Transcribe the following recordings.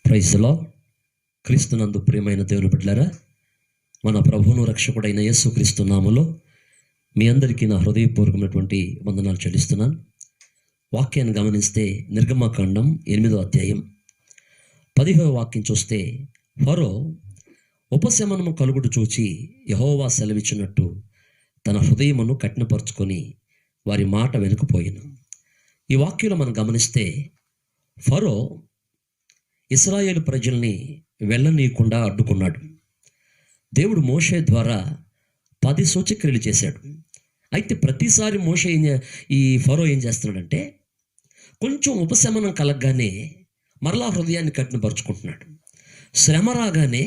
Praise the lord. క్రీస్తునందు ప్రియమైన దేవుని బిడ్డలారా, మన ప్రభువును రక్షకుడైన యేసుక్రీస్తు నామములో మీ అందరికీ నా హృదయపూర్వకమైనటువంటి వందనాలు చెల్లిస్తున్నాను. వాక్యాన్ని గమనిస్తే నిర్గమకాండం 8వ అధ్యాయం 15వ వాక్యం చూస్తే, ఫరో ఉపశమనము కలుగుడు చూచి యెహోవా సెలవిచ్చినట్టు తన హృదయమును కఠినపరుచుకొని వారి మాట వెనుకపోయెను. ఈ వాక్యంలో మనం గమనిస్తే ఫరో ఇశ్రాయేలు ప్రజల్ని వెళ్ళనీయకుండా అడ్డుకున్నాడు. దేవుడు మోషే ద్వారా 10 సూచక్రియలు చేశాడు. అయితే ప్రతిసారి మోషే ఈ ఫరో ఏం చేస్తున్నాడంటే, కొంచెం ఉపశమనం కలగగానే మరలా హృదయాన్ని కఠినపరుచుకుంటున్నాడు. శ్రమ రాగానే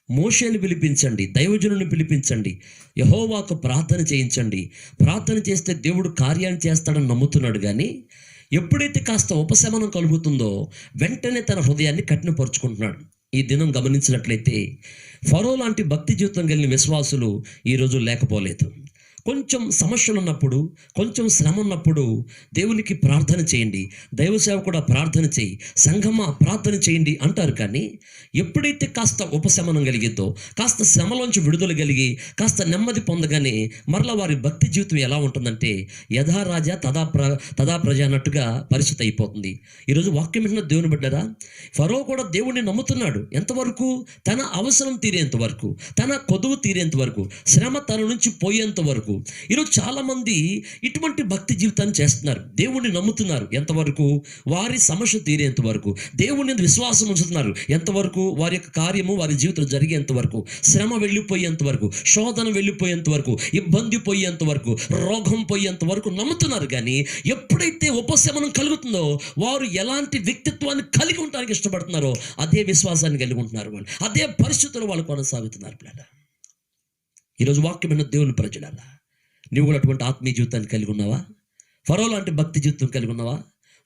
మోషేని పిలిపించండి, దైవజనుని పిలిపించండి, యెహోవాకు ప్రార్థన చేయించండి, ప్రార్థన చేస్తే దేవుడు కార్యాన్ని చేస్తాడని నమ్ముతున్నాడు. కానీ ఎప్పుడైతే కాస్త ఉపశమనం కలుగుతుందో వెంటనే తన హృదయాన్ని కఠినపరుచుకుంటున్నాడు. ఈ దినం గమనించినట్లయితే ఫరో లాంటి భక్తి జీవితం కలిగిన విశ్వాసులు ఈరోజు లేకపోలేదు. కొంచెం సమస్యలు ఉన్నప్పుడు, కొంచెం శ్రమ ఉన్నప్పుడు దేవునికి ప్రార్థన చేయండి, దైవ సేవ కూడా ప్రార్థన చేయి, సంఘమా ప్రార్థన చేయండి అంటారు. కానీ ఎప్పుడైతే కాస్త ఉపశమనం కలిగిద్దో, కాస్త శ్రమలోంచి విడుదల కలిగి కాస్త నెమ్మది పొందగానే మరలా వారి భక్తి జీవితం ఎలా ఉంటుందంటే, యథా రాజా తదా ప్రజ అన్నట్టుగా పరిస్థితి అయిపోతుంది. ఈరోజు వాక్యం వింటున్న దేవుని బిడ్డరా, ఫరో కూడా దేవుణ్ణి నమ్ముతున్నాడు. ఎంతవరకు? తన అవసరం తీరేంత వరకు, తన కొదువు తీరేంత వరకు, శ్రమ తన నుంచి పోయేంత వరకు. ఈరోజు చాలామంది ఇటువంటి భక్తి జీవితాన్ని చేస్తున్నారు. దేవుణ్ణి నమ్ముతున్నారు ఎంతవరకు? వారి సమస్య తీరేంత వరకు. దేవుని విశ్వాసం ఉంచుతున్నారు ఎంతవరకు? వారి యొక్క కార్యము వారి జీవితంలో జరిగేంత వరకు, శ్రమ వెళ్ళిపోయేంత వరకు, శోధన వెళ్ళిపోయేంత వరకు, ఇబ్బంది పోయేంత వరకు, రోగం పోయేంత వరకు నమ్ముతున్నారు. కానీ ఎప్పుడైతే ఉపశమనం కలుగుతుందో వారు ఎలాంటి వ్యక్తిత్వాన్ని కలిగి ఉండడానికి ఇష్టపడుతున్నారో అదే విశ్వాసాన్ని కలిగి ఉంటున్నారు. వాళ్ళు అదే పరిస్థితులు వాళ్ళు కొనసాగుతున్నారు. ఈరోజు వాక్యమైన దేవుని ప్రజలారా, నీవు కూడా అటువంటి ఆత్మీయ జీవితాన్ని కలిగి ఉన్నావా? ఫరో లాంటి భక్తి జీవితం కలిగి ఉన్నావా?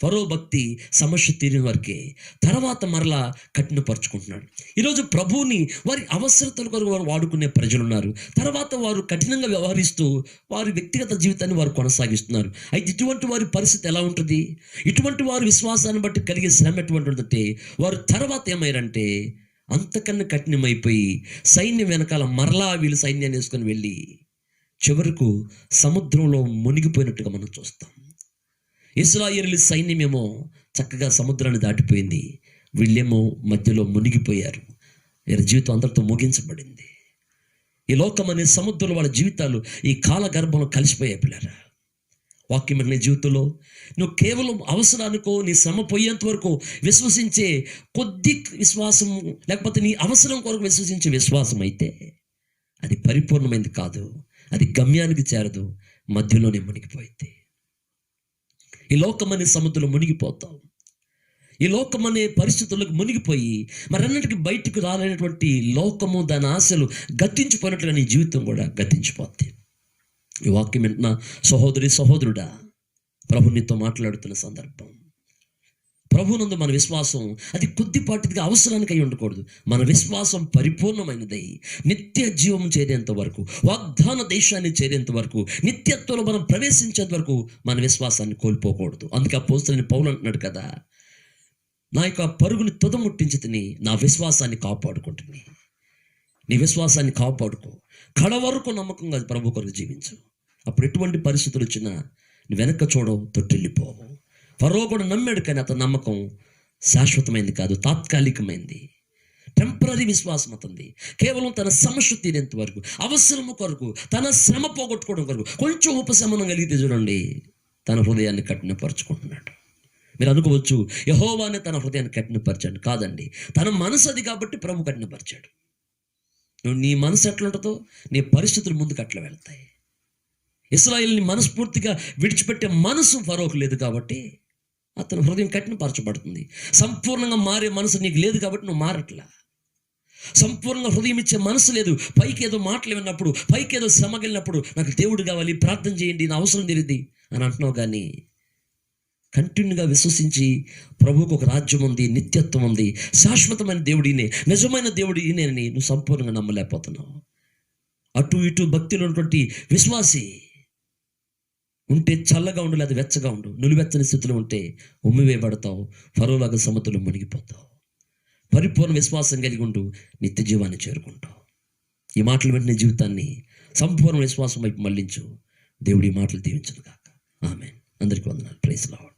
ఫరో భక్తి సమస్య తీరిన వరకే, తర్వాత మరలా కఠినపరుచుకుంటున్నాడు. ఈరోజు ప్రభువుని వారి అవసరతల కొరకు వారు వాడుకునే ప్రజలు ఉన్నారు. తర్వాత వారు కఠినంగా వ్యవహరిస్తూ వారి వ్యక్తిగత జీవితాన్ని వారు కొనసాగిస్తున్నారు. అయితే ఇటువంటి వారి పరిస్థితి ఎలా ఉంటుంది? ఇటువంటి వారి విశ్వాసాన్ని బట్టి కలిగే శ్రమ ఎటువంటి ఉంటుందంటే, వారు తర్వాత ఏమయ్యారంటే అంతకన్నా కఠినమైపోయి సైన్యం వెనకాల మరలా వీళ్ళు సైన్యాన్ని వేసుకొని వెళ్ళి చివరకు సముద్రంలో మునిగిపోయినట్టుగా మనం చూస్తాం. ఇశ్రాయేలు సైన్యమేమో చక్కగా సముద్రాన్ని దాటిపోయింది, వీళ్ళేమో మధ్యలో మునిగిపోయారు. వీరి జీవితం అందరితో ముగించబడింది. ఈ లోకం అనే సముద్రంలో వాళ్ళ జీవితాలు ఈ కాల గర్భంలో కలిసిపోయాయి. పిల్లరా, వాక్యం నీ జీవితంలో నువ్వు కేవలం అవసరానికో నీ శ్రమ పోయేంత వరకు విశ్వసించే కొద్ది విశ్వాసం, లేకపోతే నీ అవసరం కొరకు విశ్వసించే విశ్వాసం అయితే అది పరిపూర్ణమైంది కాదు, అది గమ్యానికి చేరదు, మధ్యలోనే మునిగిపోయింది. ఈ లోకమనే సముద్రంలో మునిగిపోతావు. ఈ లోకమనే పరిస్థితులకు మునిగిపోయి మరన్నిటికీ బయటకు రాలేనటువంటి లోకము దాని ఆశలు గతించిపోయినట్లుగా నీ జీవితం కూడా గతించిపోద్ది. ఈ వాక్యం వింటున్న సహోదరి సహోదరుడా, ప్రభు నీతో మాట్లాడుతున్న సందర్భం, ప్రభునందు మన విశ్వాసం అది కొద్దిపాటిగా అవసరానికి అయి ఉండకూడదు. మన విశ్వాసం పరిపూర్ణమైనదై నిత్య జీవం చేరేంత వరకు, వాగ్దాన దేశాన్ని చేరేంత వరకు, నిత్యత్వంలో మనం ప్రవేశించేంత వరకు మన విశ్వాసాన్ని కోల్పోకూడదు. అందుకే అపోస్తలుడైన పౌలు అంటున్నాడు కదా, నా యొక్క పరుగుని తుదముట్టించి తిని నా విశ్వాసాన్ని కాపాడుకుంటుంది. నీ విశ్వాసాన్ని కాపాడుకో, కడ వరకు నమ్మకంగా ప్రభు కొరకు జీవించు. అప్పుడు ఎటువంటి పరిస్థితులు వచ్చినా నువ్వు వెనక్కి చూడవు, తొట్టిల్లిపోవు. ఫరో కూడా నమ్మాడు, కానీ అతని నమ్మకం శాశ్వతమైంది కాదు, తాత్కాలికమైంది. టెంపరీ విశ్వాసం అతనిది. కేవలం తన సమస్య తీరేంత వరకు, అవసరము కొరకు, తన శ్రమ పోగొట్టుకోవడం కొరకు కొంచెం ఉపశమనం కలిగితే చూడండి తన హృదయాన్ని కఠినపరుచుకుంటున్నాడు. మీరు అనుకోవచ్చు యెహోవానే తన హృదయాన్ని కఠినపరిచాడు. కాదండి, తన మనసు అది కాబట్టి ప్రభు కఠినపరిచాడు. నువ్వు నీ మనసు ఎట్లా ఉంటుందో నీ పరిస్థితులు ముందుకు అట్లా వెళ్తాయి. ఇశ్రాయేలుని మనస్ఫూర్తిగా విడిచిపెట్టే మనసు ఫరోకు లేదు కాబట్టి అతని హృదయం కఠినపరచబడుతుంది. సంపూర్ణంగా మారే మనసు నీకు లేదు కాబట్టి నువ్వు మారట్లా. సంపూర్ణంగా హృదయం ఇచ్చే మనసు లేదు. పైకి ఏదో మాటలు విన్నప్పుడు, పైకి ఏదో శ్రమ వెళ్ళినప్పుడు నాకు దేవుడు కావాలి, ప్రార్థన చేయండి, నా అవసరం తీరిద్ది అని అంటున్నావు. కానీ కంటిన్యూగా విశ్వసించి ప్రభువుకు ఒక రాజ్యం ఉంది, నిత్యత్వం ఉంది, శాశ్వతమైన దేవుడు ఈయనే, నిజమైన దేవుడు ఈయనని నువ్వు సంపూర్ణంగా నమ్మలేకపోతున్నావు. అటు ఇటు భక్తిలో ఉన్నటువంటి విశ్వాసి ఉంటే చల్లగా ఉండు, లేదా వెచ్చగా ఉండు. నులివెచ్చని స్థితిలో ఉంటే ఉమ్మివేయబడతావు, ఫరోలాగా సముద్రంలో మునిగిపోతావు. పరిపూర్ణ విశ్వాసం కలిగి ఉంటూ నిత్య జీవాన్ని చేరుకుంటావు. ఈ మాటలు వెంటనే జీవితాన్ని సంపూర్ణ విశ్వాసం వైపు మళ్లించు. దేవుడి మాటలు దీవించును గాక. ఆమేన్. అందరికీ వందనాలు. Praise lord.